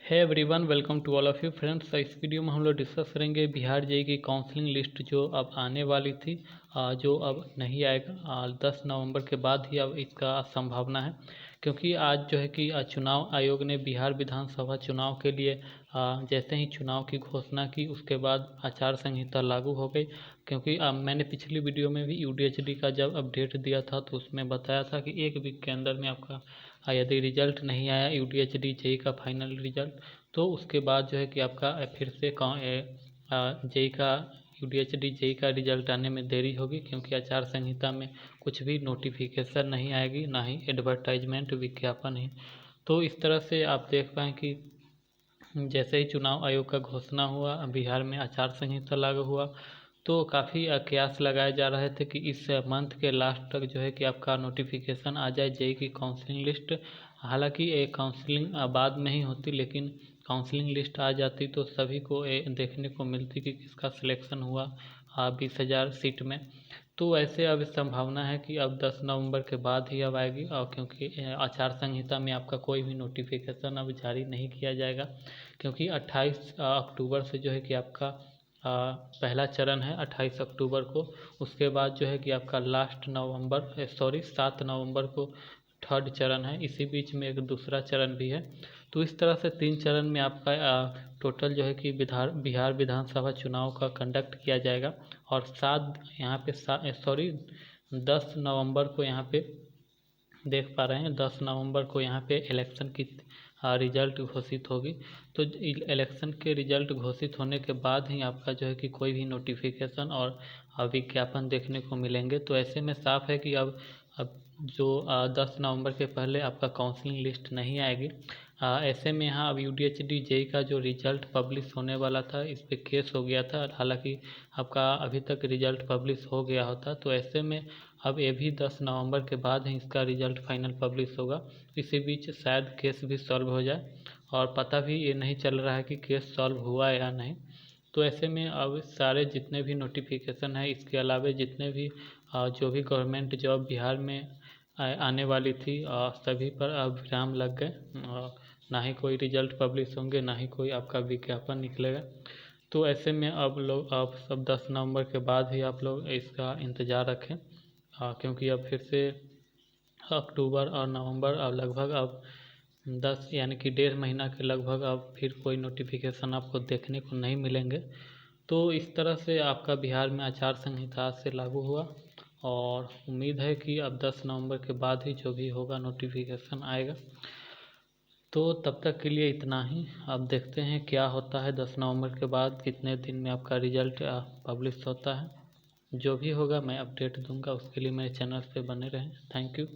है everyone, welcome to all of you friends. इस video में हम लोग डिस्कस करेंगे बिहार जेईई की काउंसलिंग लिस्ट जो अब आने वाली थी, जो अब नहीं आएगा। 10 नवंबर के बाद ही अब इसका संभावना है, क्योंकि आज जो है कि चुनाव आयोग ने बिहार विधानसभा चुनाव के लिए जैसे ही चुनाव की घोषणा की उसके बाद आचार संहिता लागू हो गई। क्योंकि मैंने पिछली वीडियो में भी यूडीएचडी का जब अपडेट दिया था तो उसमें बताया था कि एक वीक के अंदर में आपका यदि रिजल्ट नहीं आया यूडीएचडी जेईई का फाइनल रिजल्ट, तो उसके बाद जो है कि आपका फिर से जेईई का यूडीएचडी जेईई का रिजल्ट आने में देरी होगी, क्योंकि आचार संहिता में कुछ भी नोटिफिकेशन नहीं आएगी, ना ही एडवर्टाइजमेंट विज्ञापन ही। तो इस तरह से आप देख पाएँ कि जैसे ही चुनाव आयोग का घोषणा हुआ, बिहार में आचार संहिता लागू हुआ, तो काफ़ी कयास लगाए जा रहे थे कि इस मंथ के लास्ट तक जो है कि आपका नोटिफिकेशन आ जाए जेईई की काउंसलिंग लिस्ट। हालांकि काउंसलिंग बाद में ही होती, लेकिन काउंसलिंग लिस्ट आ जाती तो सभी को देखने को मिलती कि किसका सिलेक्शन हुआ 20,000 सीट में। तो ऐसे अब संभावना है कि अब 10 नवंबर के बाद ही अब आएगी, और क्योंकि आचार संहिता में आपका कोई भी नोटिफिकेशन अब जारी नहीं किया जाएगा, क्योंकि 28 अक्टूबर से जो है कि आपका पहला चरण है 28 अक्टूबर को। उसके बाद जो है कि आपका 7 नवंबर को थर्ड चरण है। इसी बीच में एक दूसरा चरण भी है। तो इस तरह से 3 चरण में आपका टोटल जो है कि बिहार विधानसभा चुनाव का कंडक्ट किया जाएगा। और 10 नवंबर को यहाँ पे देख पा रहे हैं, 10 नवंबर को यहाँ पे इलेक्शन की रिजल्ट घोषित होगी। तो इलेक्शन के रिजल्ट घोषित होने के बाद ही आपका जो है कि कोई भी नोटिफिकेशन और विज्ञापन देखने को मिलेंगे। तो ऐसे में साफ है कि अब जो 10 नवंबर के पहले आपका काउंसलिंग लिस्ट नहीं आएगी। ऐसे में यहाँ अब यूडीएचडी जेईई का जो रिजल्ट पब्लिश होने वाला था, इस पर केस हो गया था। हालांकि आपका अभी तक रिजल्ट पब्लिश हो गया होता, तो ऐसे में अब ये भी 10 नवंबर के बाद ही इसका रिजल्ट फाइनल पब्लिश होगा। इसी बीच शायद केस भी सॉल्व हो जाए, और पता भी ये नहीं चल रहा है कि केस सॉल्व हुआ है या नहीं। तो ऐसे में अब सारे जितने भी नोटिफिकेशन है, इसके अलावा जितने भी जो भी गवर्नमेंट जॉब बिहार में आने वाली थी, सभी पर अब विराम लग गए। ना ही कोई रिजल्ट पब्लिश होंगे, ना ही कोई आपका विज्ञापन निकलेगा। तो ऐसे में अब सब 10 नवंबर के बाद ही आप लोग इसका इंतज़ार रखें, क्योंकि अब फिर से अक्टूबर और नवंबर अब लगभग अब 10 यानी कि 1.5 महीना के लगभग अब फिर कोई नोटिफिकेशन आपको देखने को नहीं मिलेंगे। तो इस तरह से आपका बिहार में आचार संहिता आज से लागू हुआ, और उम्मीद है कि अब 10 नवंबर के बाद ही जो भी होगा नोटिफिकेशन आएगा। तो तब तक के लिए इतना ही। अब देखते हैं क्या होता है 10 नवंबर के बाद, कितने दिन में आपका रिजल्ट पब्लिश होता है। जो भी होगा मैं अपडेट दूंगा, उसके लिए मेरे चैनल पे बने रहें। Thank you.